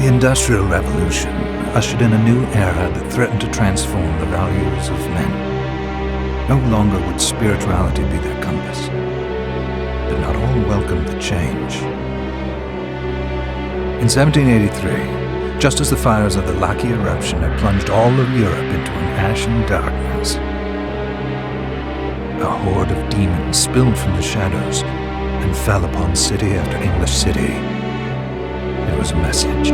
The Industrial Revolution ushered in a new era that threatened to transform the values of men. No longer would spirituality be their compass, but not all welcomed the change. In 1783, just as the fires of the Laki eruption had plunged all of Europe into an ashen darkness, a horde of demons spilled from the shadows and fell upon city after English city. It was a message.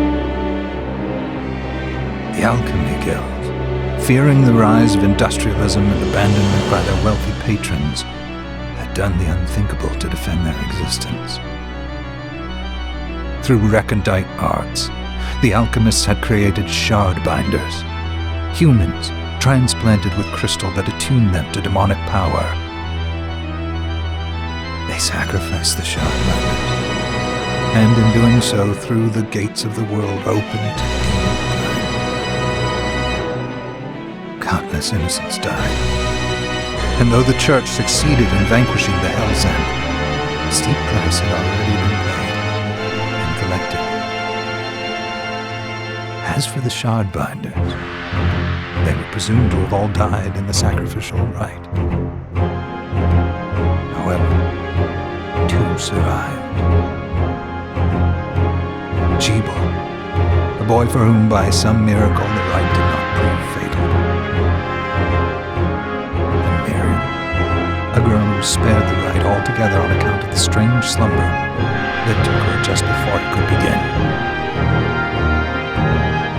The Alchemy Guild, fearing the rise of industrialism and abandonment by their wealthy patrons, had done the unthinkable to defend their existence. Through recondite arts, the alchemists had created shard binders, humans transplanted with crystal that attuned them to demonic power. They sacrificed the shard binders, and in doing so threw the gates of the world open to demon blood. Countless innocents died, and though the church succeeded in vanquishing the Hell's End, a steep price had already been paid and collected. As for the shard binders, they were presumed to have all died in the sacrificial rite. However, 2 survived. Gebel, a boy for whom by some miracle the rite did not prove fatal. And Miriam, a girl who was spared the rite altogether on account of the strange slumber that took her just before it could begin.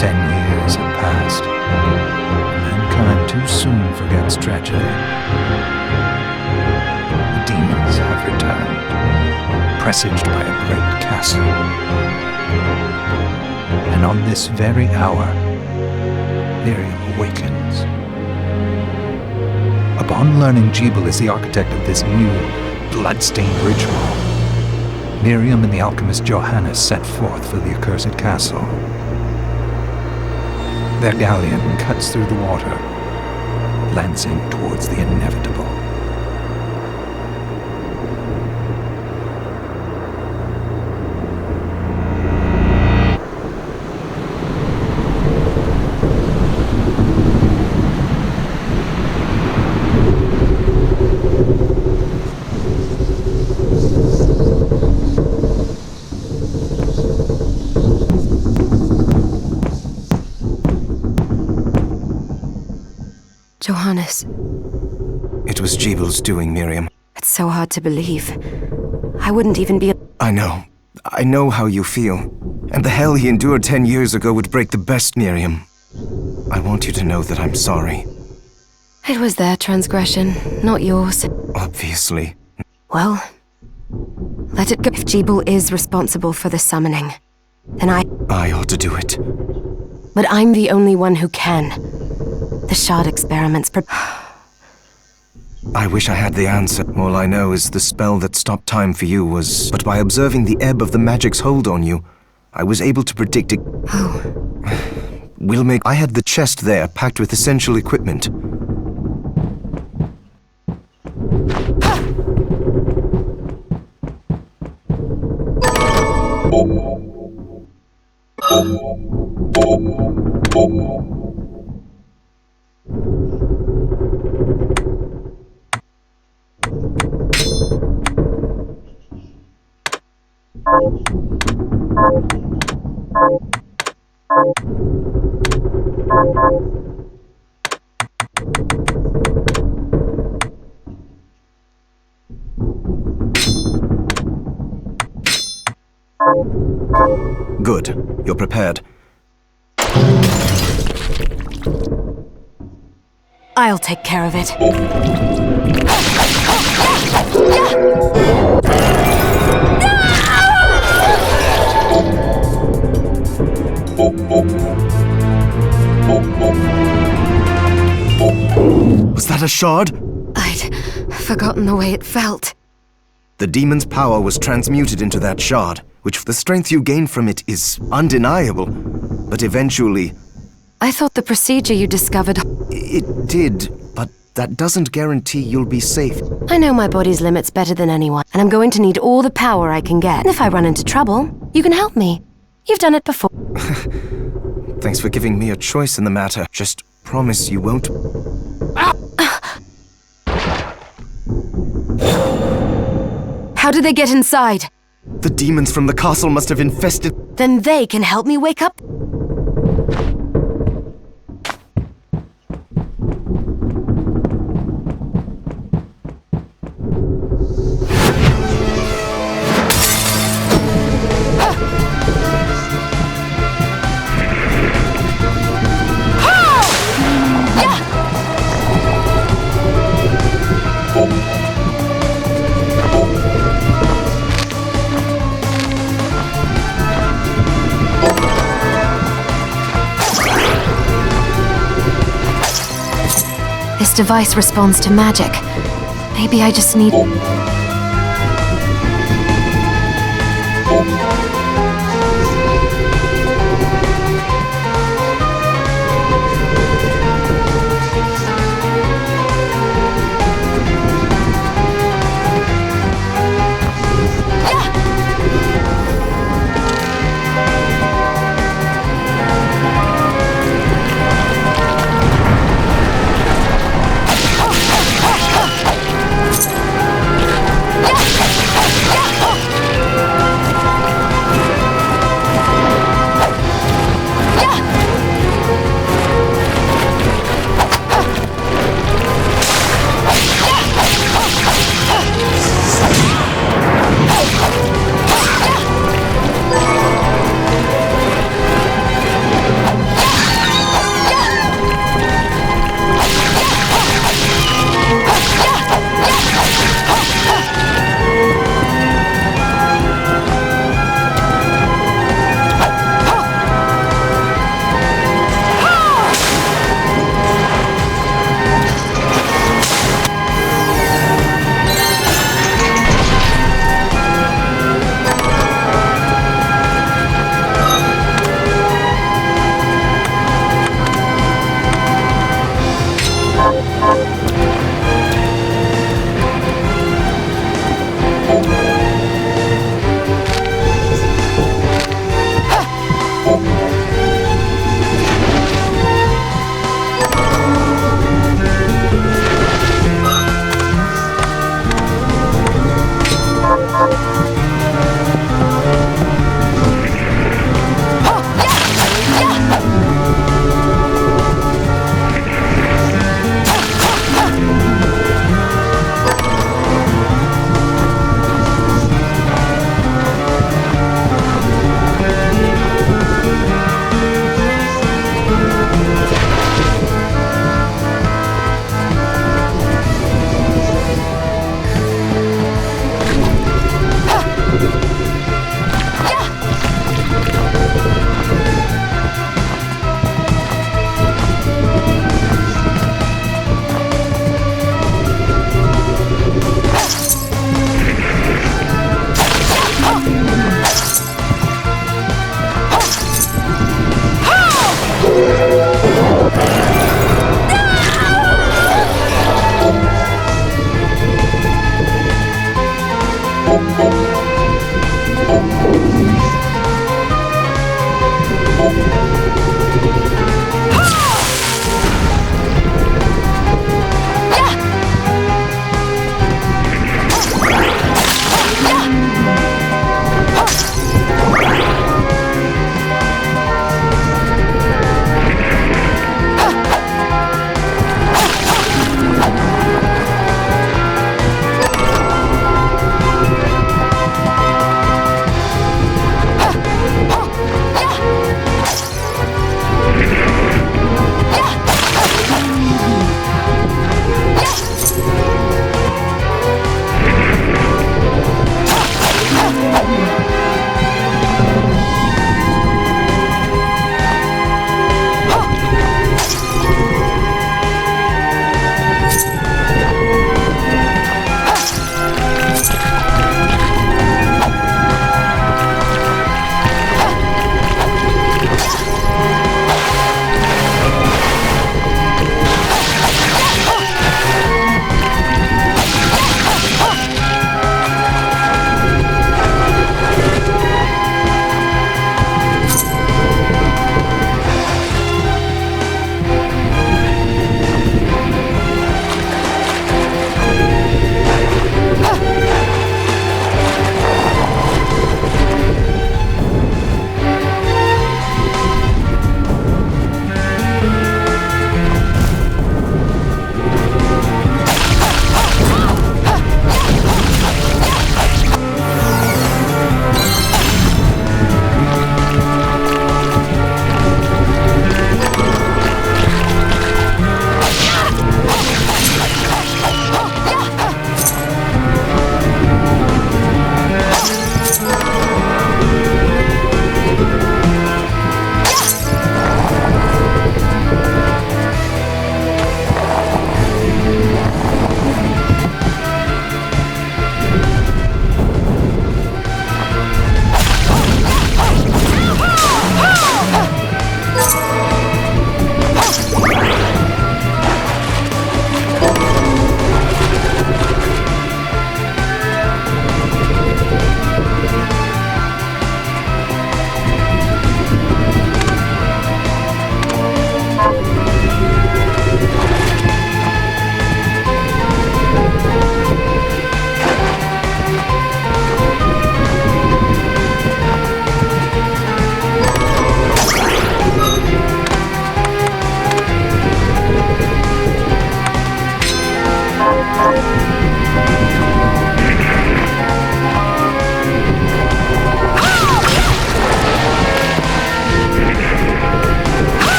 10 years have passed. Mankind too soon forgets tragedy. The demons have returned, presaged by a great castle. And on this very hour, Miriam awakens. Upon learning Gebel is the architect of this new, bloodstained ritual, Miriam and the alchemist Johannes set forth for the accursed castle. Their galleon cuts through the water, lancing towards the inevitable. Johannes. It was Gebel's doing, Miriam. It's so hard to believe. I wouldn't even be... I know. I know how you feel. And the hell he endured 10 years ago would break the best, Miriam. I want you to know that I'm sorry. It was their transgression, not yours. Obviously. Well, let it go. If Gebel is responsible for the summoning, then I ought to do it. But I'm the only one who can. The shard experiments I wish I had the answer. All I know is the spell that stopped time for you was... But by observing the ebb of the magic's hold on you, I was able to predict it. Oh. We'll make... I had the chest there, packed with essential equipment. Good. You're prepared. I'll take care of it. Was that a shard? I'd forgotten the way it felt. The demon's power was transmuted into that shard, which the strength you gain from it is undeniable. But eventually... I thought the procedure you discovered... It did, but that doesn't guarantee you'll be safe. I know my body's limits better than anyone, and I'm going to need all the power I can get. And if I run into trouble, you can help me. You've done it before. Thanks for giving me a choice in the matter. Just promise you won't... How did they get inside? The demons from the castle must have infested... Then they can help me wake up? This device responds to magic. Maybe I just need...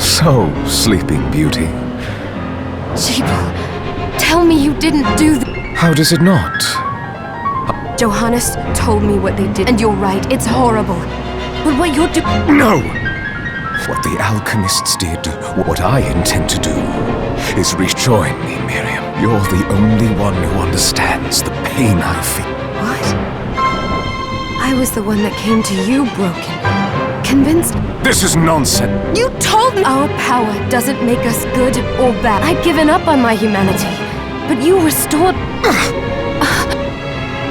So, Sleeping Beauty, Gebel, tell me you didn't do how does it not? Johannes told me what they did, and you're right, it's horrible. But what you're doing... No! What the alchemists did, what I intend to do, is rejoin me, Miriam. You're the only one who understands the pain I feel. What? I was the one that came to you broken. Convinced? This is nonsense! You told me our power doesn't make us good or bad. I'd given up on my humanity, but you restored...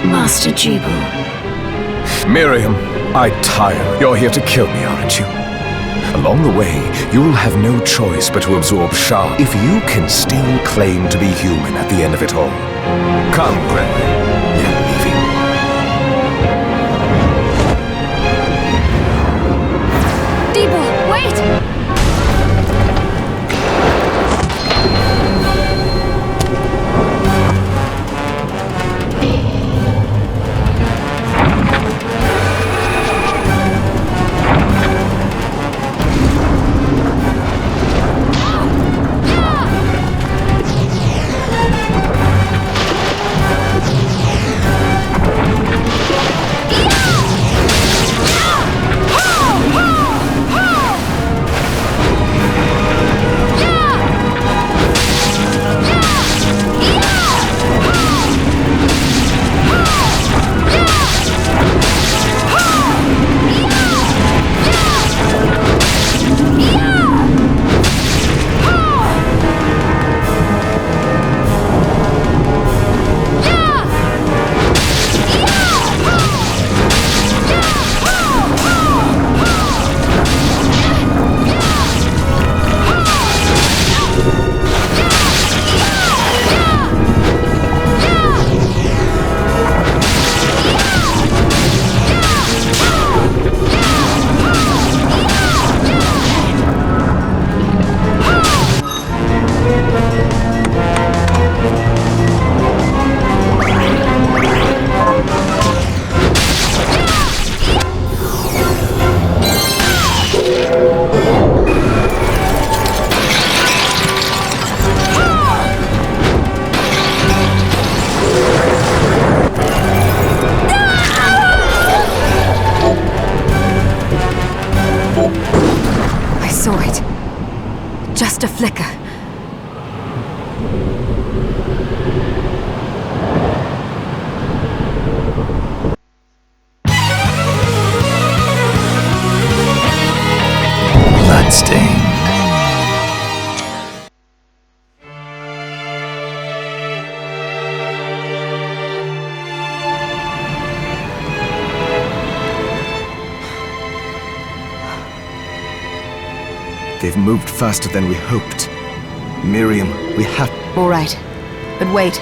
Master Gebel. Miriam, I tire. You're here to kill me, aren't you? Along the way, you'll have no choice but to absorb Shah if you can still claim to be human at the end of it all. Come, Gregory. We're leaving. Gebel, wait! Just a flicker. Bloodstained. They've moved faster than we hoped. Miriam, we have... All right. But wait.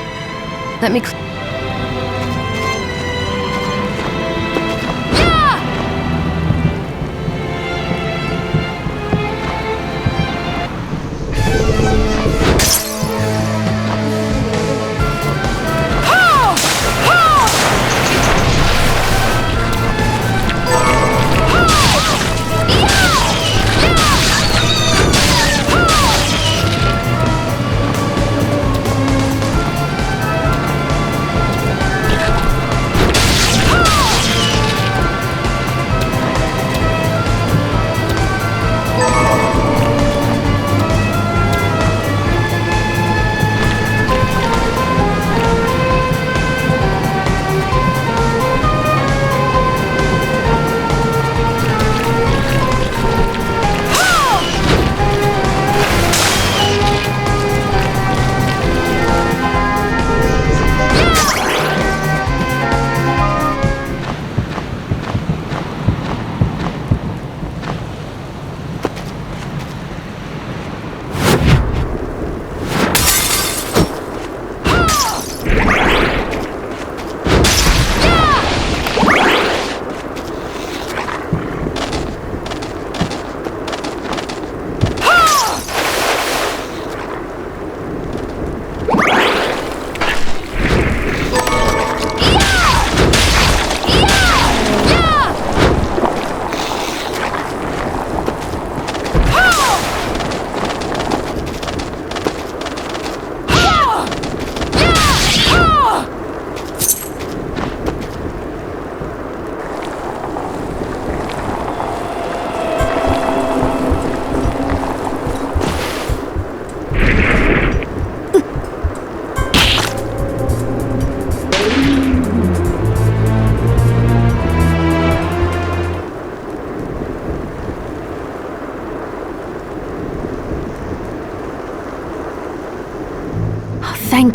Let me...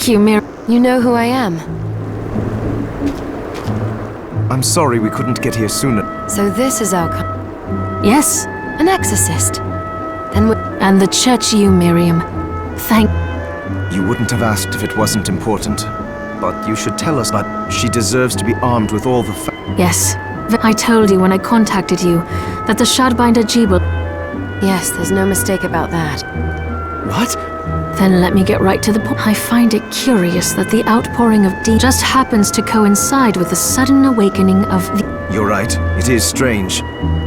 Thank you, You know who I am. I'm sorry we couldn't get here sooner. So this is our Yes, an exorcist. Then and the church you, Miriam. Thank... You wouldn't have asked if it wasn't important. But you should tell us that she deserves to be armed with all the Yes. I told you when I contacted you that the Shardbinder Gebel... Yes, there's no mistake about that. What? Then let me get right to the point. I find it curious that the outpouring of just happens to coincide with the sudden awakening of the... You're right, it is strange.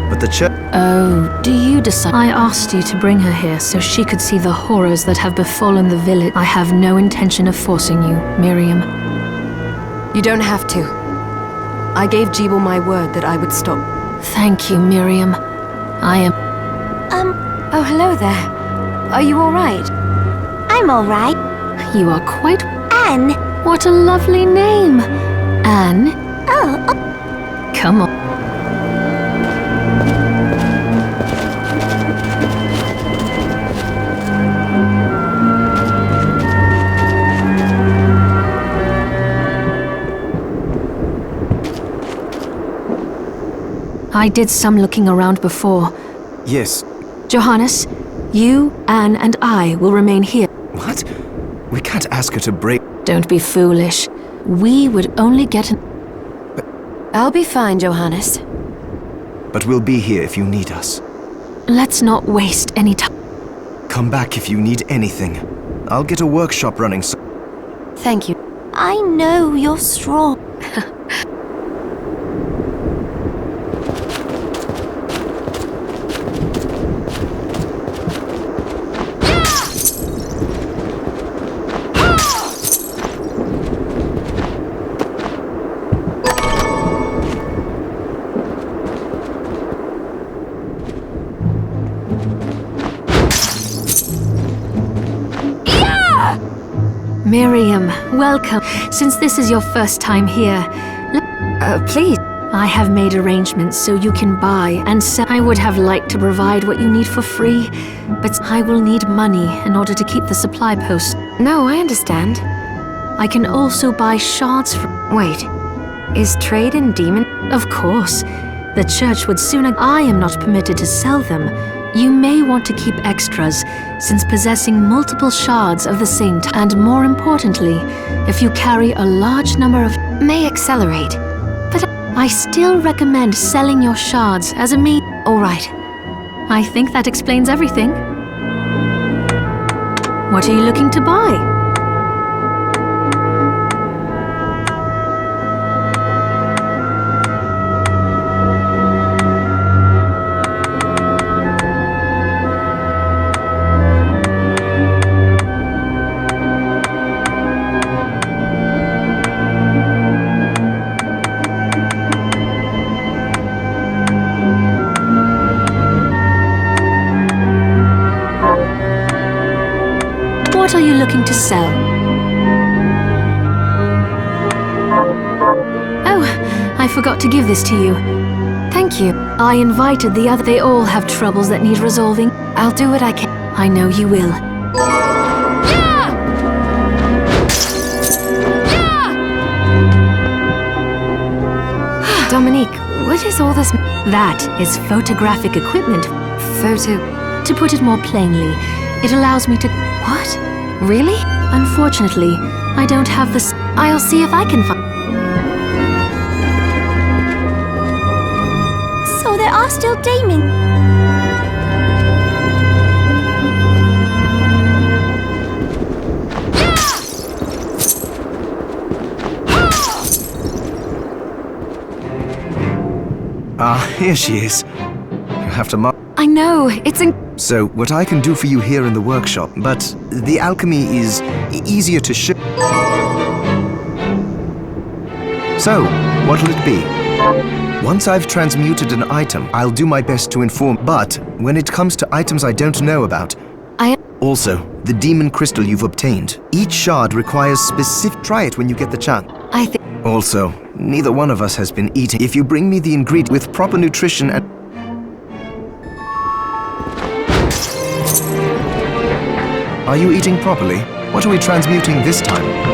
But the church... Oh, do you decide? I asked you to bring her here so she could see the horrors that have befallen the village. I have no intention of forcing you, Miriam. You don't have to. I gave Gebel my word that I would stop. Thank you, Miriam. I am... Oh, hello there. Are you all right? I'm all right. You are quite... Anne. What a lovely name. Anne? Oh. Come on. I did some looking around before. Yes. Johannes, you, Anne, and I will remain here. What? We can't ask her to break... Don't be foolish. We would only get an... I'll be fine, Johannes. But we'll be here if you need us. Let's not waste any time. Come back if you need anything. I'll get a workshop running so... Thank you. I know you're strong. Miriam, welcome. Since this is your first time here, Please. I have made arrangements so you can buy and sell. I would have liked to provide what you need for free, but I will need money in order to keep the supply post. No, I understand. I can also buy shards from... Wait. Is trade in demon... Of course. The church would sooner... I am not permitted to sell them. You may want to keep extras, since possessing multiple shards of the same type, and more importantly, if you carry a large number of... May accelerate. But I still recommend selling your shards as a means... All right. I think that explains everything. What are you looking to buy? What are you looking to sell? Oh, I forgot to give this to you. Thank you. I invited the other. They all have troubles that need resolving. I'll do what I can. I know you will. Dominique, what is all this... That is photographic equipment. Photo... To put it more plainly, it allows me to... What? Really? Unfortunately, I don't have this... I'll see if I can find... So there are still demons. Here she is. You have to mark... I know, it's So, what I can do for you here in the workshop, but the alchemy is easier to show. So, what'll it be? Once I've transmuted an item, I'll do my best to inform, but when it comes to items I don't know about... Also, the demon crystal you've obtained. Each shard requires specific... Try it when you get the chance. I think... Also, neither one of us has been eating. If you bring me the ingredient with proper nutrition and... Are you eating properly? What are we transmuting this time?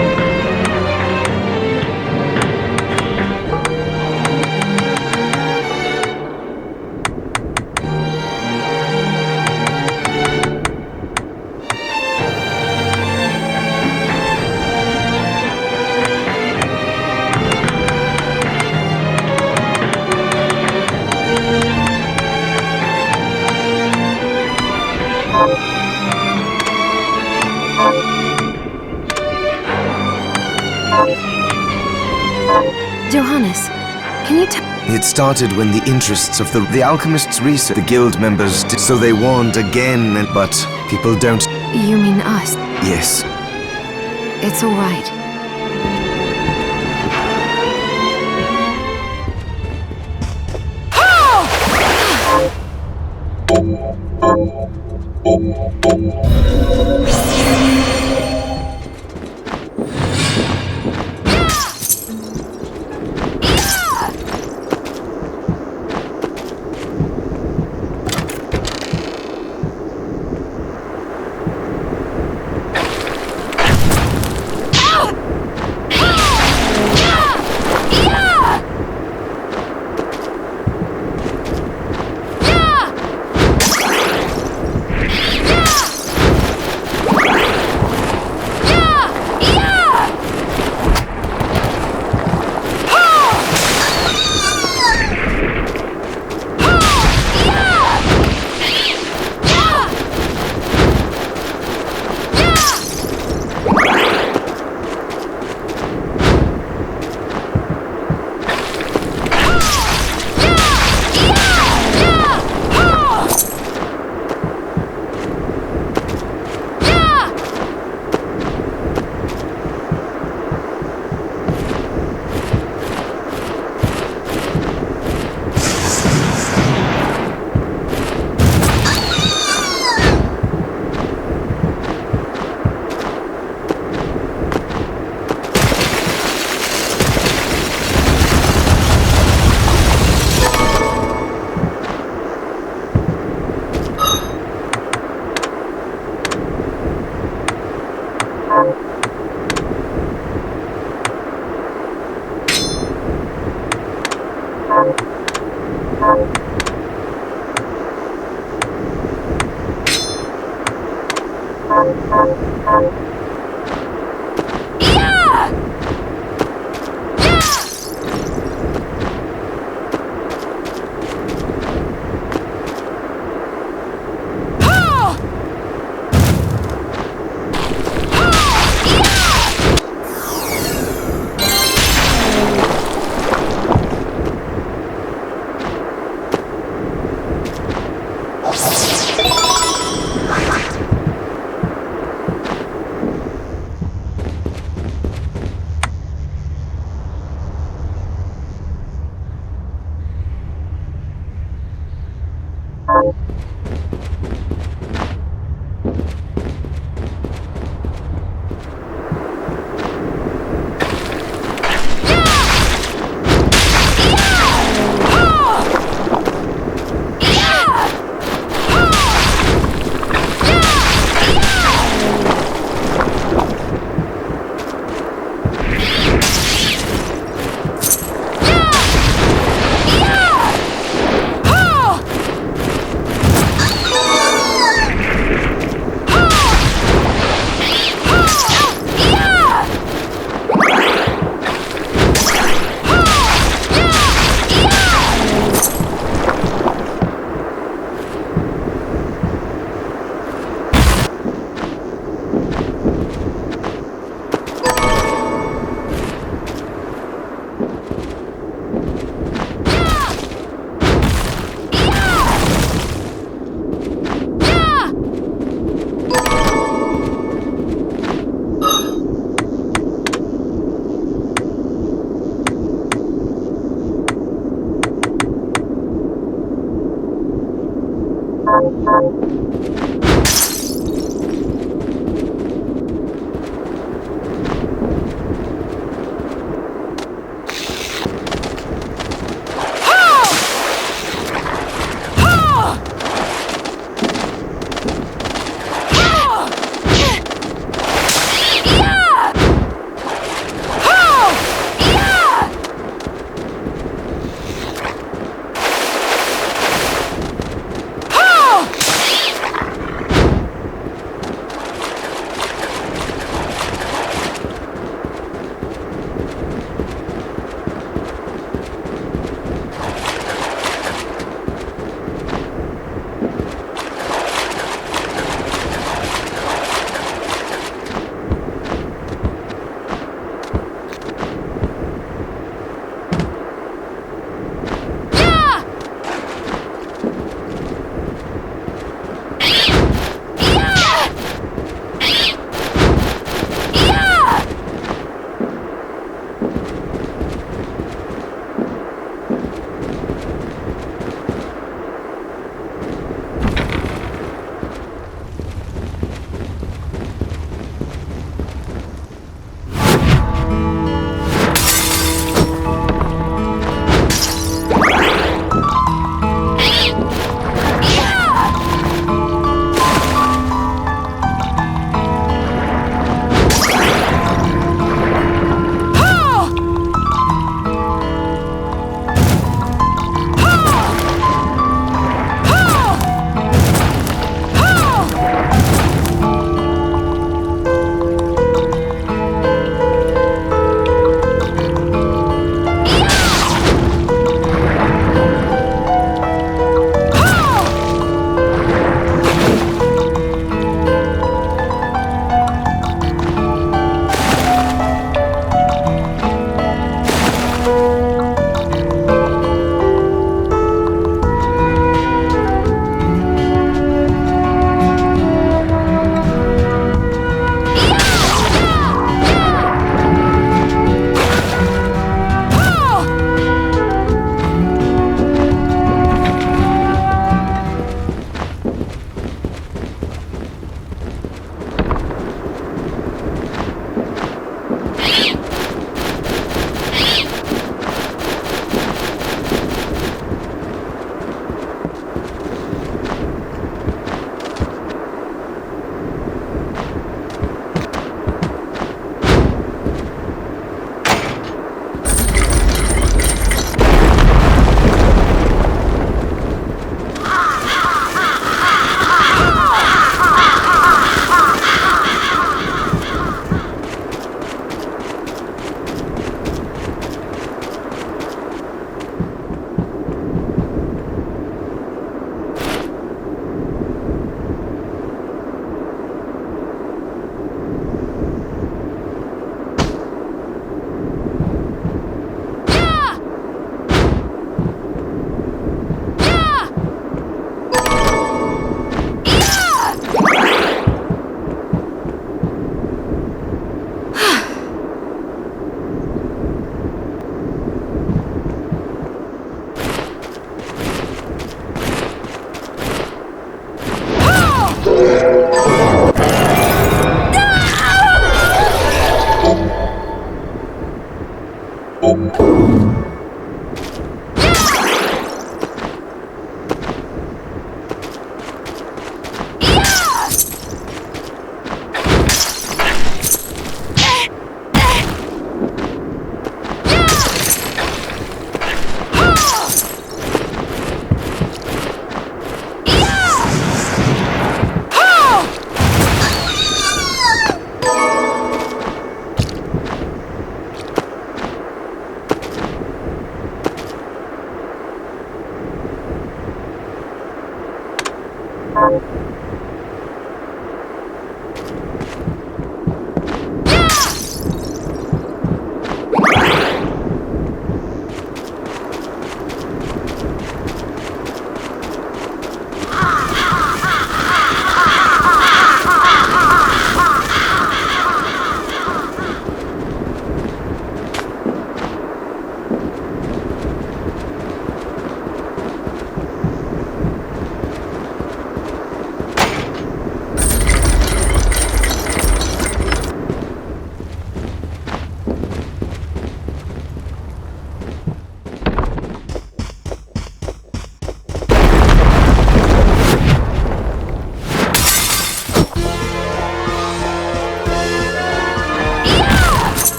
Johannes, can you tell... It started when the interests of the alchemists research the guild members did, so they warned again, but people don't... You mean us? Yes. It's all right.